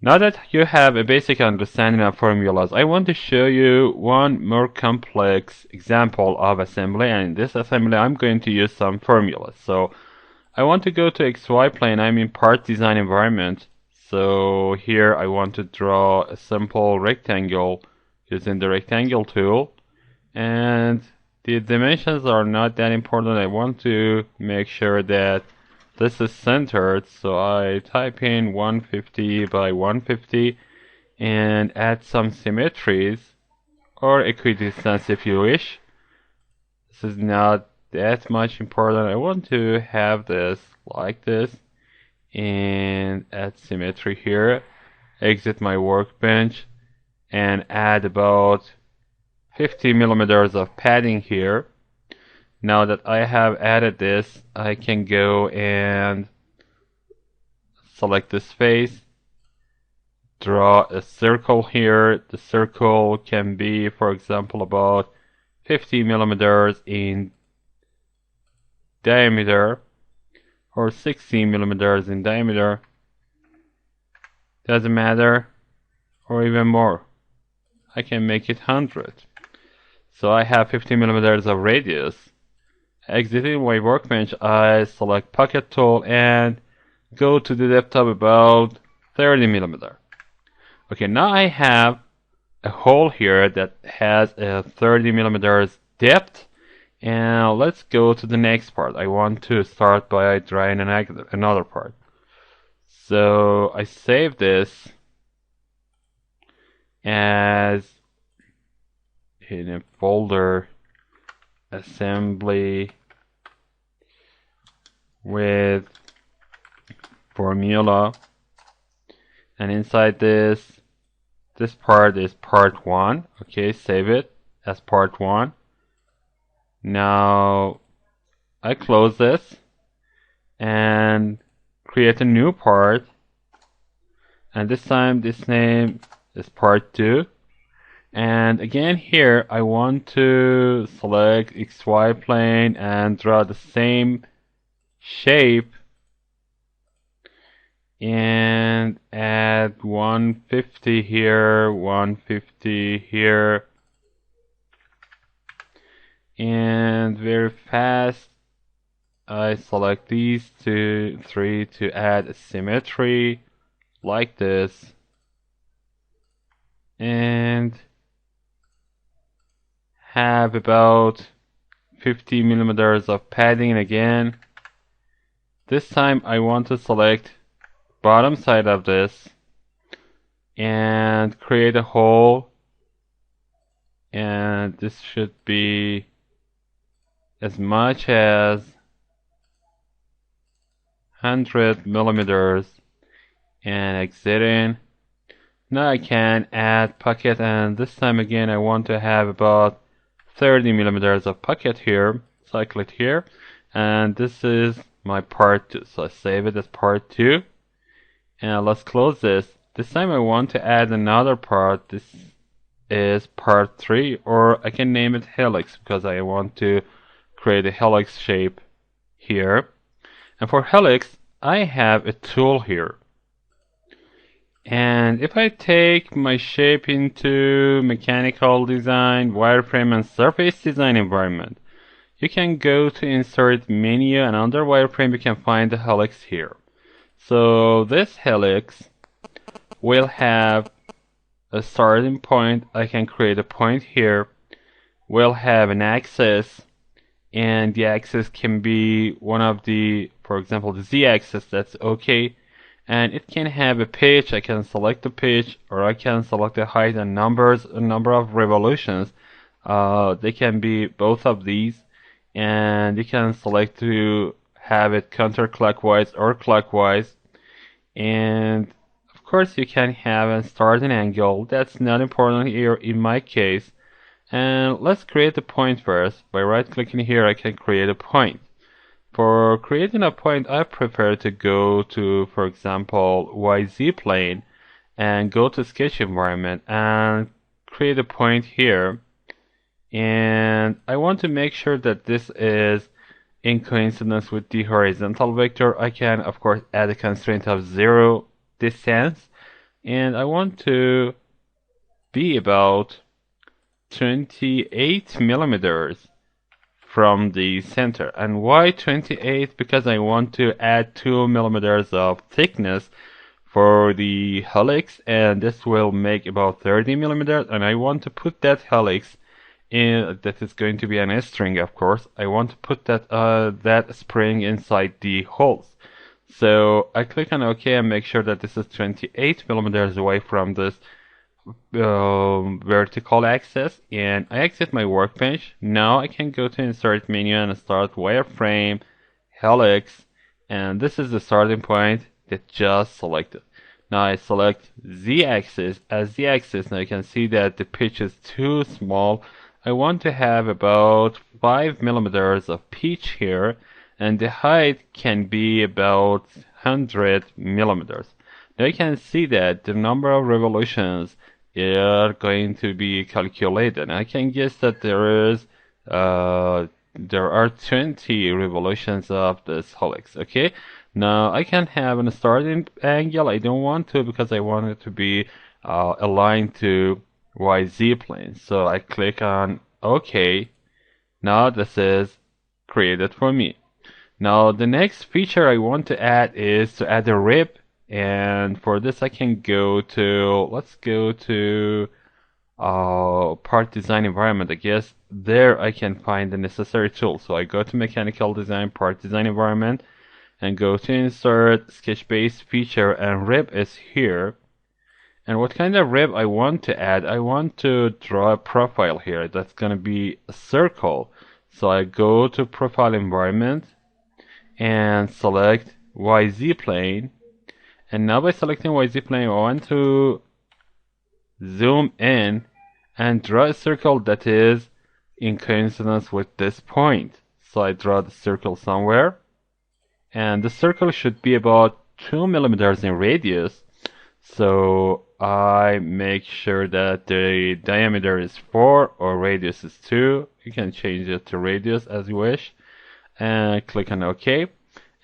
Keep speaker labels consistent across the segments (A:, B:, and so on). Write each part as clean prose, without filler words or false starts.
A: Now that you have a basic understanding of formulas, I want to show you one more complex example of assembly, and in this assembly I'm going to use some formulas. So I want to go to XY plane. I'm in part design environment. So here I want to draw a simple rectangle using the rectangle tool, and the dimensions are not that important. I want to make sure that this is centered, so I type in 150 by 150 and add some symmetries or equidistance if you wish. This is not that much important. I want to have this like this and add symmetry here. Exit my workbench and add about 50 millimeters of padding here. Now that I have added this, I can go and select this face, draw a circle here. The circle can be, for example, about 50 millimeters in diameter or 60 millimeters in diameter. Doesn't matter, or even more. I can make it 100. So I have 50 millimeters of radius. Exiting my workbench, I select pocket tool and go to the depth of about 30 millimeter. Okay, now I have a hole here that has a 30 millimeters depth, and let's go to the next part. I want to start by drawing another part. So I save this as in a folder, assembly with formula, and inside this part is part 1. Okay, save it as part 1. Now I close this and create a new part, and this time this name is part 2. And again here I want to select XY plane and draw the same shape and add 150 here, 150 here, and very fast I select these 2, 3 to add a symmetry like this, and have about 50 millimeters of padding again. This time I want to select bottom side of this and create a hole, and this should be as much as 100 millimeters and exit in. Now I can add pocket, and this time again I want to have about 30 millimeters of pocket here. So I click here, and this is my part 2. So I save it as part 2, and let's close this. This time I want to add another part. This is part 3, or I can name it helix because I want to create a helix shape here. And for helix I have a tool here, and if I take my shape into mechanical design, wireframe, and surface design environment, you can go to insert menu, and under wireframe you can find the helix here. So this helix will have a starting point. I can create a point here. We'll have an axis, and the axis can be one of the, for example, the z-axis. That's okay. And it can have a pitch. I can select the pitch, or I can select the height and number of revolutions. They can be both of these, and you can select to have it counterclockwise or clockwise. And of course you can have a starting angle. That's not important here in my case. And let's create a point first. By right clicking here I can create a point. For creating a point, I prefer to go to, for example, YZ plane and go to sketch environment and create a point here. And I want to make sure that this is in coincidence with the horizontal vector. I can, of course, add a constraint of 0 distance. and I want to be about 28 millimeters from the center. And why 28? Because I want to add 2 millimeters of thickness for the helix, and this will make about 30 millimeters, and I want to put that helix in, that is going to be an S-string, of course. I want to put that spring inside the holes. So I click on OK and make sure that this is 28 millimeters away from this vertical axis, and I exit my workbench. Now I can go to insert menu and start wireframe, helix, and this is the starting point that just selected. Now I select z-axis as z-axis. Now you can see that the pitch is too small. I want to have about 5 millimeters of pitch here, and the height can be about 100 millimeters. Now you can see that the number of revolutions are going to be calculated. I can guess that there are 20 revolutions of this helix. Okay, now I can have a starting angle. I don't want to, because I want it to be aligned to YZ plane. So I click on OK. Now this is created for me. Now the next feature I want to add is to add a rib. And for this I can go to, let's go to part design environment. I guess there I can find the necessary tools. So I go to mechanical design, part design environment, and go to insert sketch base feature, and rib is here. And what kind of rib I want to add? I want to draw a profile here that's gonna be a circle. So I go to profile environment and select YZ plane. And now by selecting YZ plane, I want to zoom in and draw a circle that is in coincidence with this point. So I draw the circle somewhere, and the circle should be about 2 millimeters in radius. So I make sure that the diameter is 4 or radius is 2. You can change it to radius as you wish, and click on OK.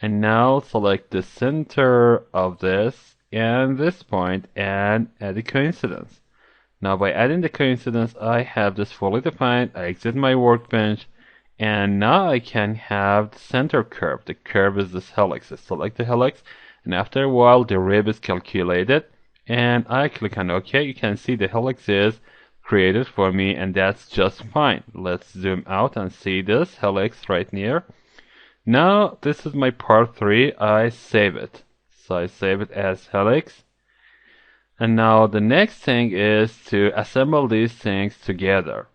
A: And now select the center of this and this point and add a coincidence. Now by adding the coincidence, I have this fully defined. I exit my workbench, and now I can have the center curve. The curve is this helix. I select the helix, and after a while the rib is calculated, and I click on OK. You can see the helix is created for me, and that's just fine. Let's zoom out and see this helix right near. Now this is my part 3. I save it. So I save it as helix. And now the next thing is to assemble these things together.